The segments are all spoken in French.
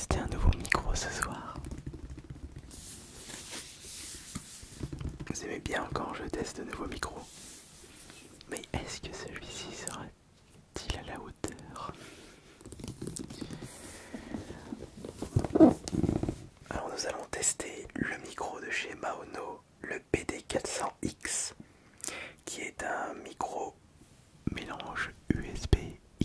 tester un nouveau micro ce soir. Vous aimez bien quand je teste de nouveaux micros. Mais est-ce que celui-ci sera-t-il à la hauteur? Alors nous allons tester le micro de chez Maono, le PD400X, qui est un micro mélange USB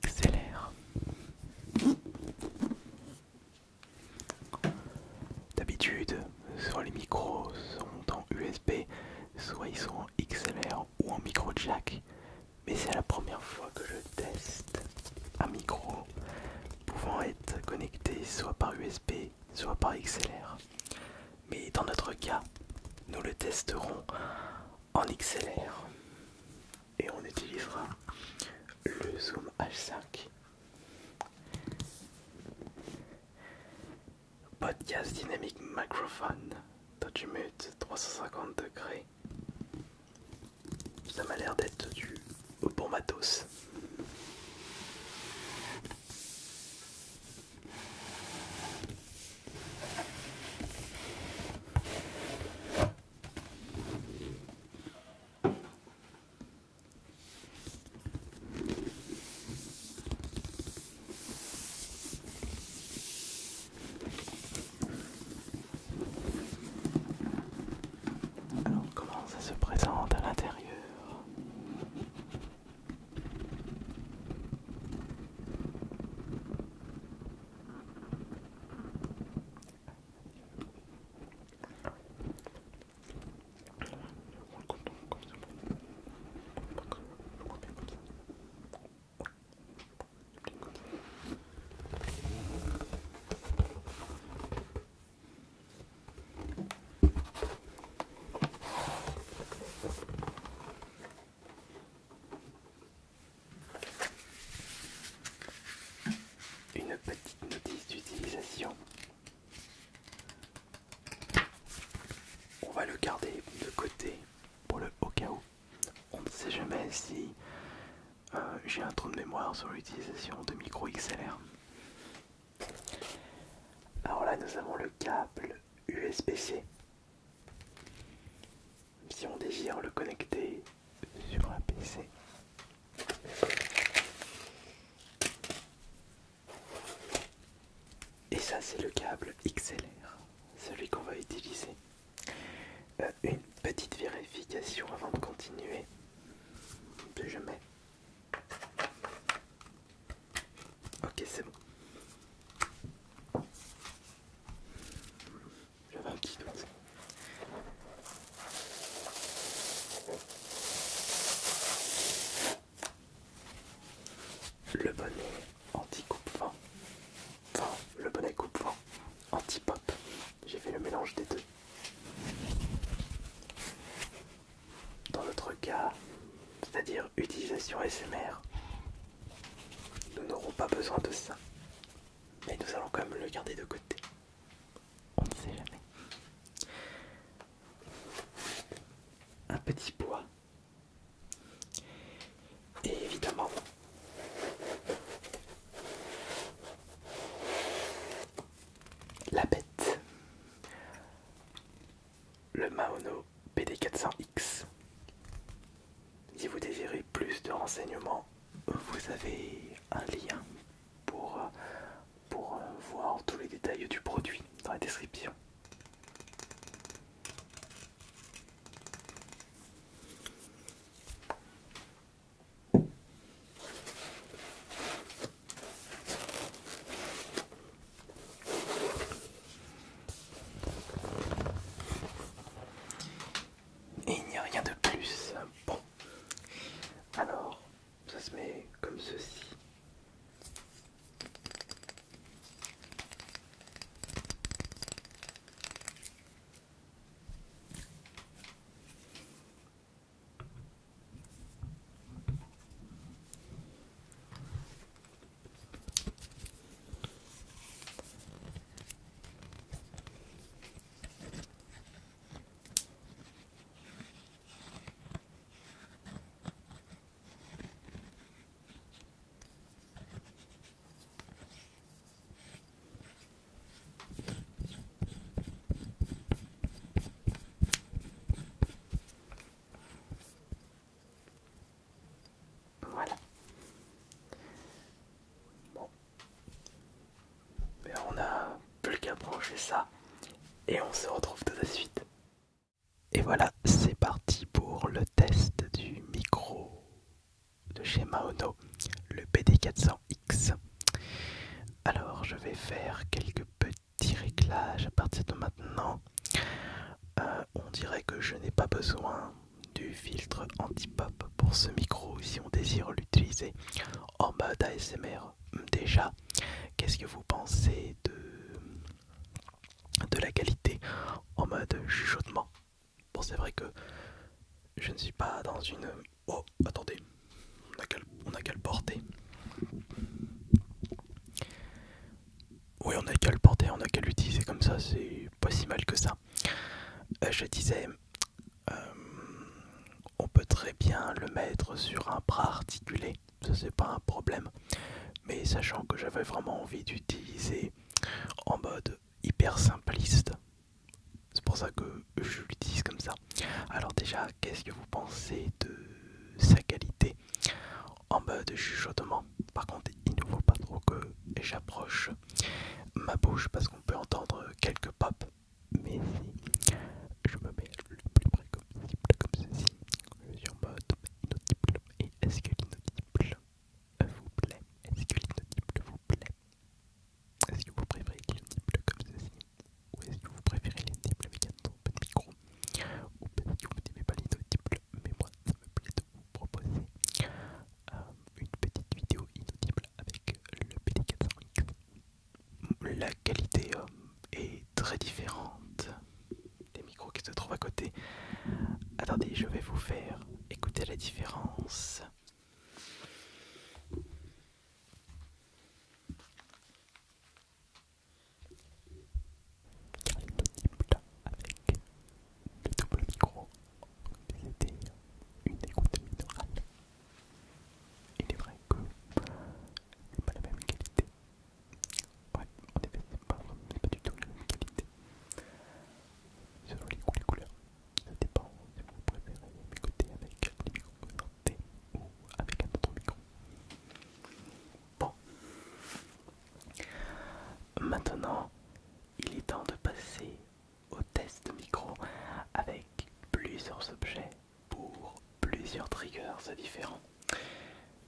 XLR. D'habitude, soit les micros sont en USB, soit ils sont en XLR ou en micro jack. Mais c'est la première fois que je teste un micro pouvant être connecté soit par USB, soit par XLR. Mais dans notre cas, nous le testerons en XLR et on utilisera le Zoom H5. Podcast Dynamic Microphone, touch mute 350 degrés. Ça m'a l'air d'être du bon matos. Alors comment ça se présente à l'intérieur? Une petite notice d'utilisation. On va le garder de côté pour le au cas où. On ne sait jamais si j'ai un trou de mémoire sur l'utilisation de micro XLR. Alors là nous avons le câble USB-C. Si on désire le connecter sur un PC. Et ça c'est le câble XLR, celui qu'on va utiliser. Une petite vérification avant de continuer. Je mets. Ok, c'est bon. J'avais un petit doute. Le bonnet anti-coupe-vent. Enfin, le bonnet coupe-vent anti-pop. J'ai fait le mélange des deux. Dans notre cas, c'est-à-dire utilisation SMR, nous n'aurons pas besoin de ça. Mais nous allons quand même le garder de côté. On ne sait jamais. Un petit poids. Et évidemment, la bête. Le Maono PD400X. Si vous désirez plus de renseignements, vous avez un lien pour voir tous les détails du produit dans la description. c'est ça. Et on se retrouve tout de suite. Et voilà, c'est parti pour le test du micro de chez Maono, le PD400X. Alors je vais faire quelques petits réglages à partir de maintenant. On dirait que je n'ai pas besoin du filtre anti-pop pour ce micro si on désire l'utiliser en mode ASMR. Déjà, qu'est-ce que vous pensez de la qualité en mode chuchotement? Bon, c'est vrai que je ne suis pas dans une... Oh, attendez, on a qu'à le porter. Oui, on a qu'à le porter, on a qu'à l'utiliser comme ça, c'est pas si mal que ça. Je disais, on peut très bien le mettre sur un bras articulé, ça c'est pas un problème. Mais sachant que j'avais vraiment envie d'utiliser en mode hyper simpliste, c'est pour ça que je l'utilise comme ça. Alors déjà, qu'est-ce que vous pensez de sa qualité en mode chuchotement? Par contre, il ne faut pas trop que j'approche ma bouche parce qu'on peut entendre quelques pops. Mais si je me mets le plus près comme ceci, je suis en mode inaudible. Et est-ce que l'inaudible vous plaît? Est-ce que l'inaudible vous plaît? Est-ce que vous préférez l'inaudible comme ceci? Ou est-ce que vous préférez l'inaudible avec un peu de micro? Ou peut-être que vous n'aimez pas l'inaudible, mais moi ça me plaît de vous proposer une petite vidéo inaudible avec le PD400X. La qualité est très différente des micros qui se trouvent à côté. Attendez, je vais vous faire écouter la différence. Inaudible avec le double micro, c'était une écoute minérale. Il est vrai que c'est pas la même qualité. Ouais, en effet, c'est pas du tout la même qualité. Selon les couleurs, ça dépend si vous préférez m'écouter avec les micros connectés ou avec un autre micro. Bon, maintenant, il est temps de passer au test micro avec plusieurs objets pour plusieurs triggers différents.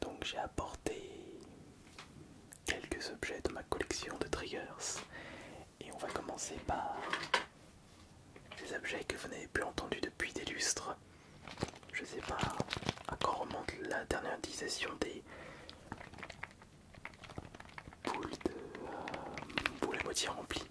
Donc j'ai apporté quelques objets de ma collection de triggers et on va commencer par des objets que vous n'avez plus entendus depuis des lustres. Je sais pas à quand remonte la dernière utilisation des boules à moitié remplies.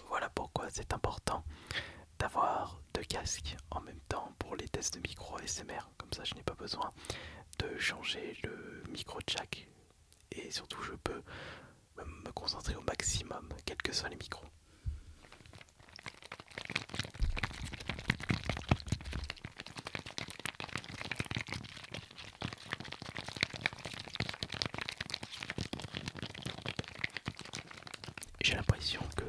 Voilà pourquoi c'est important d'avoir deux casques en même temps pour les tests de micro ASMR. Comme ça, je n'ai pas besoin de changer le micro jack et surtout, je peux me concentrer au maximum, quels que soient les micros. J'ai l'impression que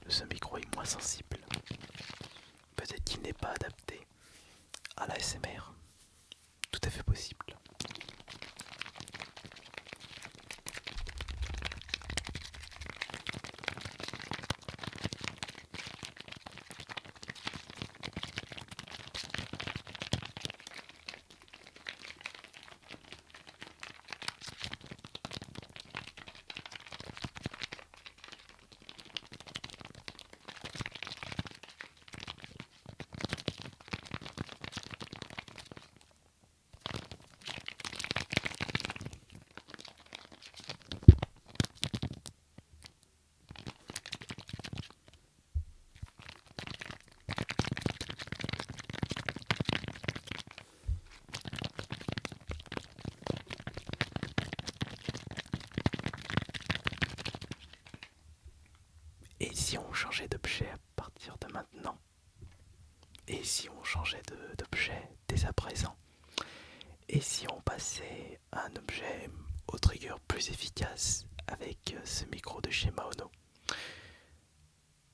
ce micro est moins sensible. Peut-être qu'il n'est pas adapté à la SMR. Tout à fait possible. si on changeait d'objet à partir de maintenant? Et si on changeait d'objet dès à présent? Et si on passait à un objet au trigger plus efficace avec ce micro de chez Maono?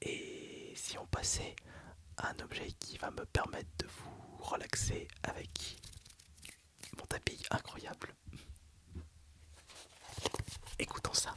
Et si on passait à un objet qui va me permettre de vous relaxer avec mon tapis incroyable? Écoutons ça.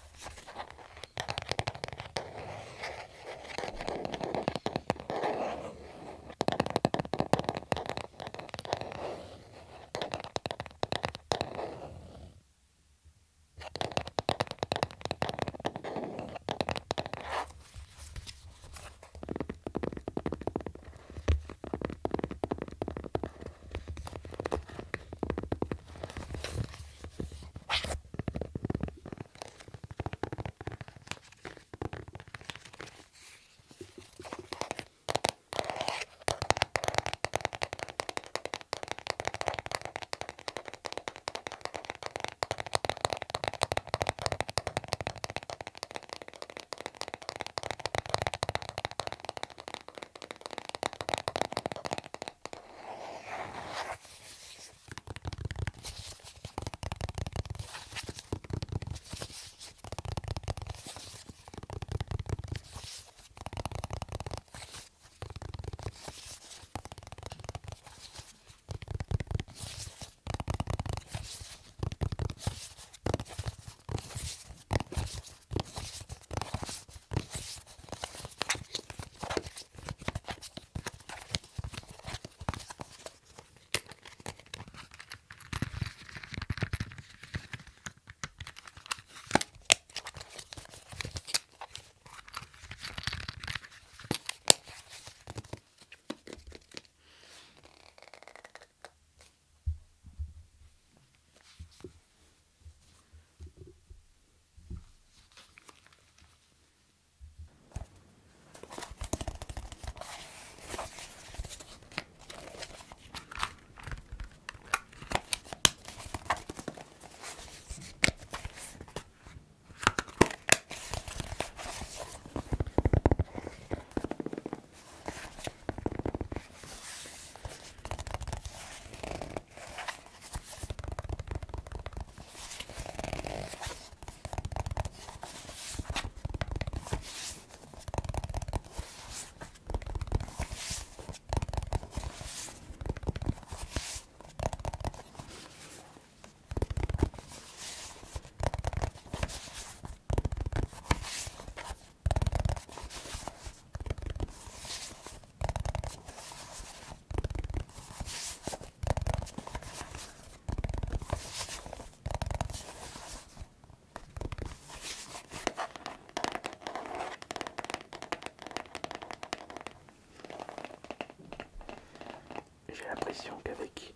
J'ai l'impression qu'avec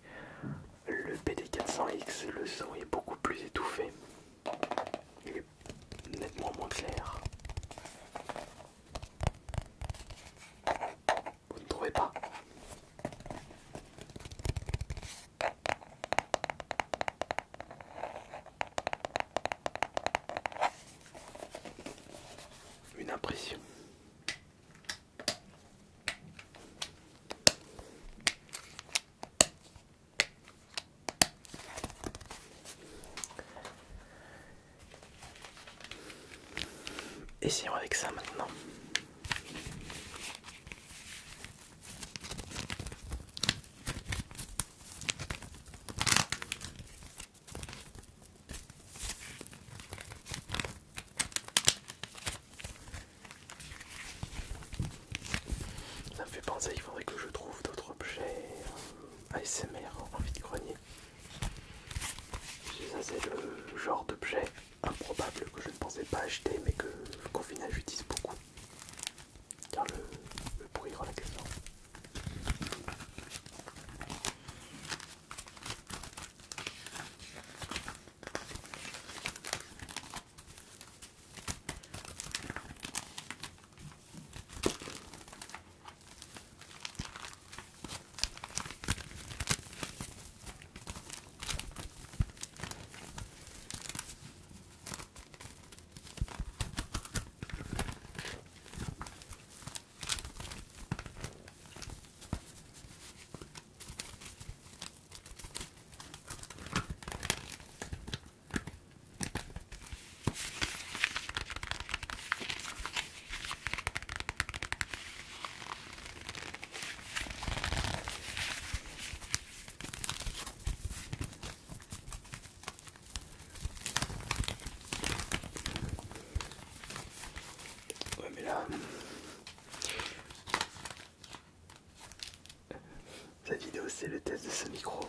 le PD400X, le son est beaucoup plus étouffé. Il est nettement moins clair. Vous ne trouvez pas? Une impression. Essayons avec ça maintenant. Ça me fait penser qu'il faudrait que je trouve d'autres objets ASMR en vide-grenier. Ça c'est le genre d'objet improbable que je ne pensais pas acheter mais que qu'au final j'utilise beaucoup. Car le bruit relaxant. Cette vidéo c'est le test de ce micro.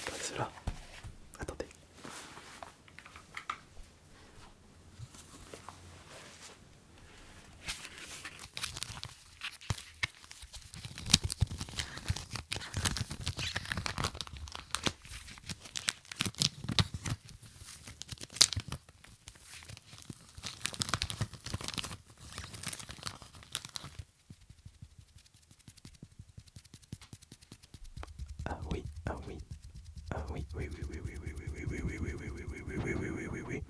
Pas cela. Attendez. Ah oui, ah oui, ah oui, oui, oui, oui, oui, oui, oui, oui, oui, oui, oui, oui, oui, oui, oui, oui, oui, oui, oui.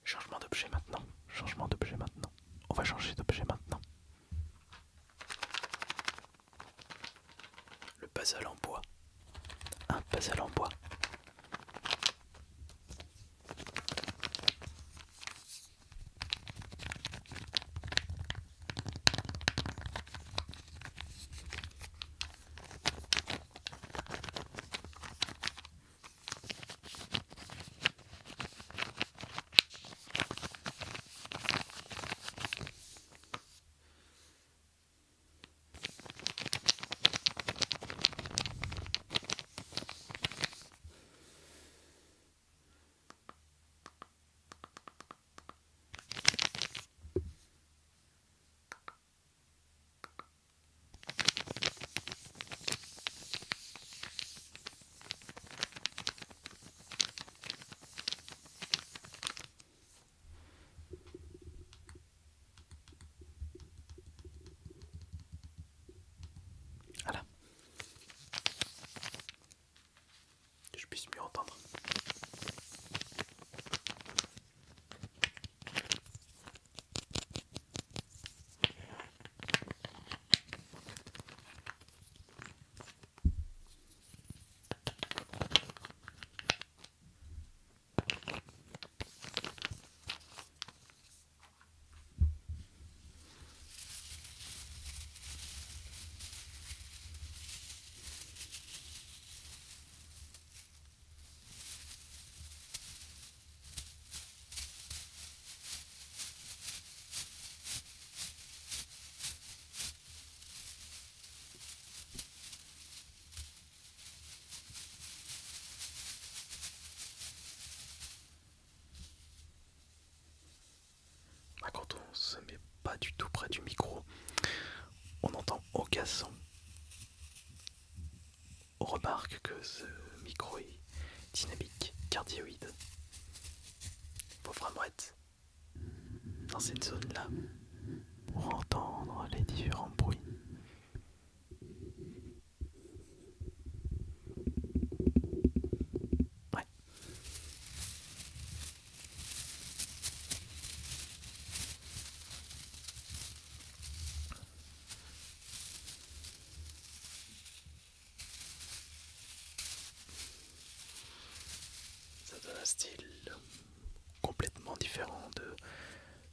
Changement d'objet maintenant. Changement d'objet maintenant. On va changer d'objet maintenant. Le puzzle en bois. Un puzzle en bois. Voilà. Que je puisse mieux entendre. Quand on se met pas du tout près du micro, on entend aucun son. On remarque que ce micro est dynamique, cardioïde. Faut vraiment être dans cette zone-là pour entendre les différents bruits. Ouais. Ça donne un style complètement différent de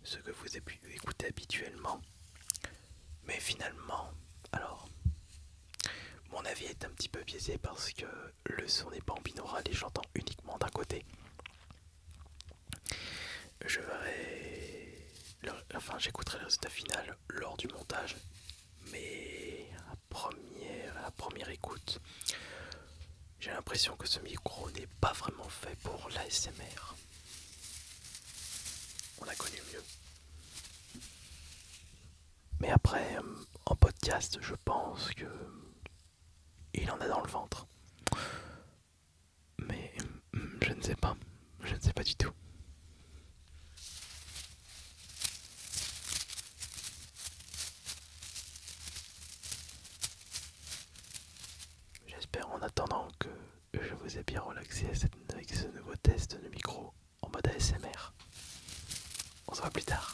ce que vous avez pu écouter habituellement. Mais finalement, alors, mon avis est un petit peu biaisé parce que le son n'est pas en binaural et j'entends uniquement d'un côté. Je verrai, enfin j'écouterai le résultat final lors du montage, mais à première écoute, j'ai l'impression que ce micro n'est pas vraiment fait pour l'ASMR. on a connu mieux. Mais après, en podcast, je pense que il en a dans le ventre. Mais je ne sais pas. Je ne sais pas du tout. J'espère en attendant que je vous ai bien relaxé avec ce nouveau test de micro en mode ASMR. On se voit plus tard.